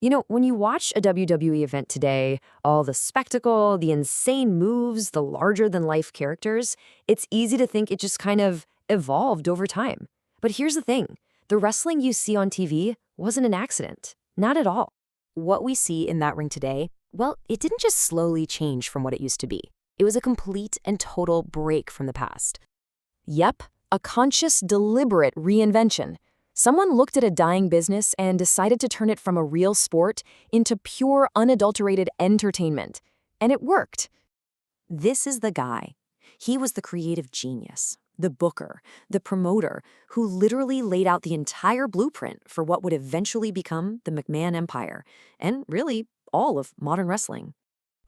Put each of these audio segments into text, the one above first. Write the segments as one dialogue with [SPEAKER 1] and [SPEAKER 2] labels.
[SPEAKER 1] When you watch a WWE event today, all the spectacle, the insane moves, the larger-than-life characters, it's easy to think it just kind of evolved over time. But here's the thing. The wrestling you see on TV wasn't an accident. Not at all.
[SPEAKER 2] What we see in that ring today, well, it didn't just slowly change from what it used to be. It was a complete and total break from the past.
[SPEAKER 1] Yep, a conscious, deliberate reinvention. Someone looked at a dying business and decided to turn it from a real sport into pure, unadulterated entertainment. And it worked.
[SPEAKER 2] This is the guy. He was the creative genius, the booker, the promoter, who literally laid out the entire blueprint for what would eventually become the McMahon Empire, and really all of modern wrestling.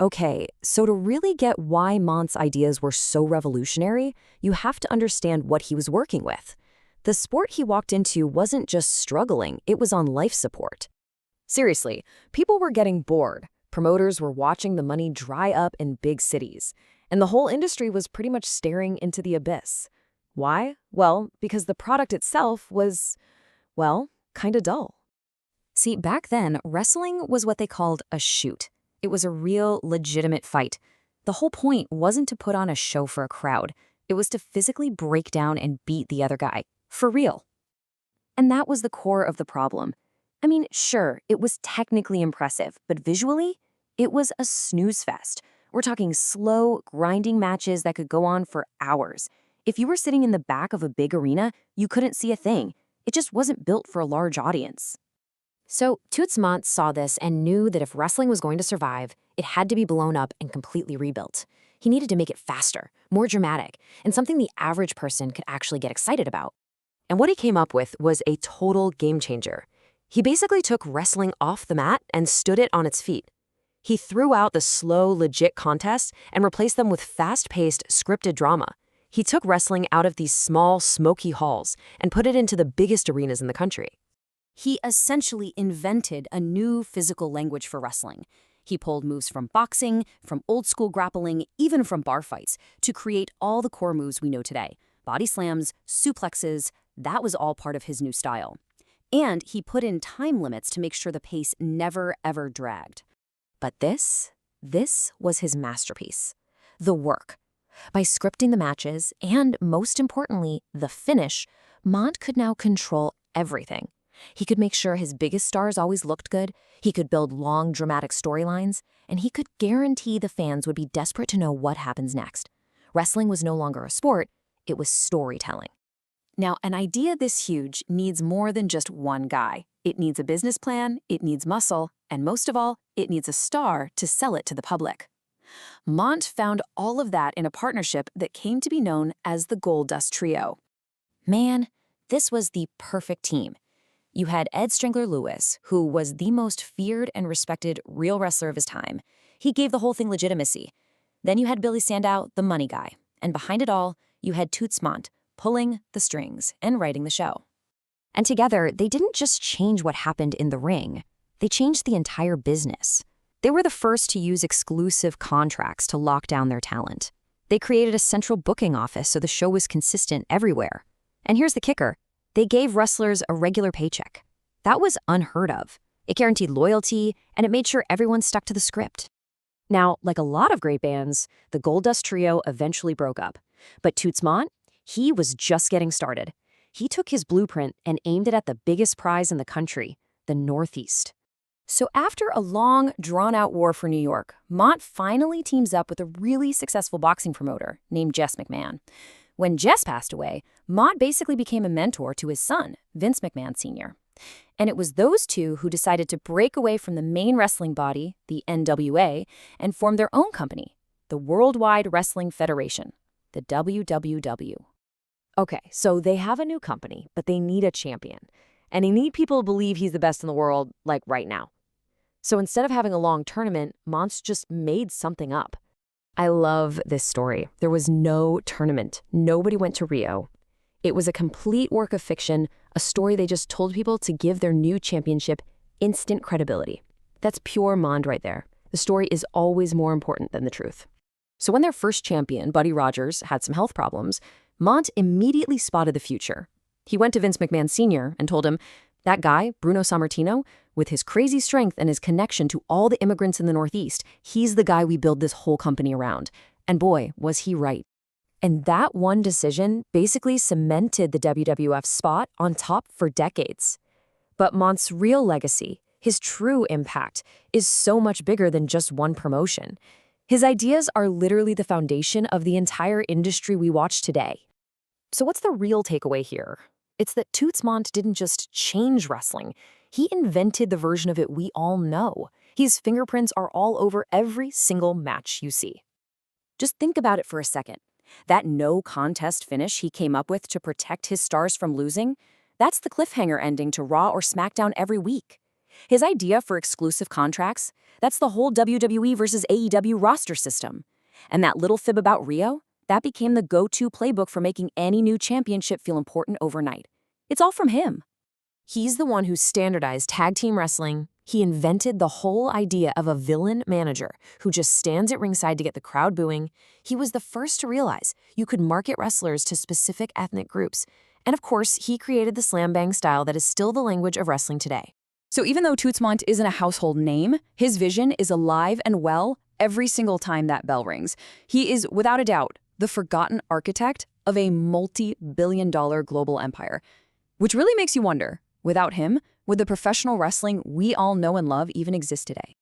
[SPEAKER 1] Okay, so to really get why Mont's ideas were so revolutionary, you have to understand what he was working with. The sport he walked into wasn't just struggling, it was on life support. Seriously, people were getting bored. Promoters were watching the money dry up in big cities, and the whole industry was pretty much staring into the abyss. Why? Well, because the product itself was, kinda dull. See, back then, wrestling was what they called a shoot. It was a real, legitimate fight. The whole point wasn't to put on a show for a crowd. It was to physically break down and beat the other guy. For real. And that was the core of the problem. I mean, sure, it was technically impressive, but visually, it was a snooze fest. We're talking slow, grinding matches that could go on for hours. If you were sitting in the back of a big arena, you couldn't see a thing. It just wasn't built for a large audience. So Toots Mondt saw this and knew that if wrestling was going to survive, it had to be blown up and completely rebuilt. He needed to make it faster, more dramatic, and something the average person could actually get excited about. And what he came up with was a total game changer. He basically took wrestling off the mat and stood it on its feet. He threw out the slow, legit contests and replaced them with fast-paced, scripted drama. He took wrestling out of these small, smoky halls and put it into the biggest arenas in the country.
[SPEAKER 2] He essentially invented a new physical language for wrestling. He pulled moves from boxing, from old-school grappling, even from bar fights, to create all the core moves we know today. Body slams, suplexes, that was all part of his new style. And he put in time limits to make sure the pace never, ever dragged.
[SPEAKER 1] But this was his masterpiece. The work. By scripting the matches, and most importantly, the finish, Mondt could now control everything. He could make sure his biggest stars always looked good, he could build long, dramatic storylines, and he could guarantee the fans would be desperate to know what happens next. Wrestling was no longer a sport, it was storytelling. Now, an idea this huge needs more than just one guy. It needs a business plan, it needs muscle, and most of all, it needs a star to sell it to the public. Mondt found all of that in a partnership that came to be known as the Goldust Trio. Man, this was the perfect team. You had Ed Strangler Lewis, who was the most feared and respected real wrestler of his time. He gave the whole thing legitimacy. Then you had Billy Sandow, the money guy. And behind it all, you had Toots Mondt, pulling the strings and writing the show. And together, they didn't just change what happened in the ring. They changed the entire business. They were the first to use exclusive contracts to lock down their talent. They created a central booking office so the show was consistent everywhere. And here's the kicker. They gave wrestlers a regular paycheck. That was unheard of. It guaranteed loyalty, and it made sure everyone stuck to the script. Now, like a lot of great bands, the Goldust Trio eventually broke up. But Toots Mondt, he was just getting started. He took his blueprint and aimed it at the biggest prize in the country, the Northeast. So after a long, drawn-out war for New York, Mondt finally teams up with a really successful boxing promoter named Jess McMahon. When Jess passed away, Mondt basically became a mentor to his son, Vince McMahon Sr. And it was those two who decided to break away from the main wrestling body, the NWA, and form their own company, the Worldwide Wrestling Federation, the WWW. Okay, so they have a new company, but they need a champion. And they need people to believe he's the best in the world, like right now. So instead of having a long tournament, Mondt just made something up. I love this story. There was no tournament. Nobody went to Rio. It was a complete work of fiction, a story they just told people to give their new championship instant credibility. That's pure Mondt right there. The story is always more important than the truth. So when their first champion, Buddy Rogers, had some health problems, Mondt immediately spotted the future. He went to Vince McMahon Sr. and told him, that guy, Bruno Sammartino,
[SPEAKER 2] With his crazy strength and his connection to all the immigrants in the Northeast, he's the guy we build this whole company around. And boy, was he right.
[SPEAKER 1] And that one decision basically cemented the WWF's spot on top for decades. But Mont's real legacy, his true impact, is so much bigger than just one promotion. His ideas are literally the foundation of the entire industry we watch today. So what's the real takeaway here? It's that Toots Mondt didn't just change wrestling. He invented the version of it we all know. His fingerprints are all over every single match you see.
[SPEAKER 2] Just think about it for a second. That no contest finish he came up with to protect his stars from losing, that's the cliffhanger ending to Raw or SmackDown every week. His idea for exclusive contracts, that's the whole WWE versus AEW roster system. And that little fib about Rio, that became the go-to playbook for making any new championship feel important overnight. It's all from him.
[SPEAKER 1] He's the one who standardized tag team wrestling. He invented the whole idea of a villain manager who just stands at ringside to get the crowd booing. He was the first to realize you could market wrestlers to specific ethnic groups. And of course, he created the slam bang style that is still the language of wrestling today.
[SPEAKER 2] So even though Toots Mondt isn't a household name, his vision is alive and well every single time that bell rings. He is, without a doubt, the forgotten architect of a multi-billion-dollar global empire. Which really makes you wonder, without him, would the professional wrestling we all know and love even exist today?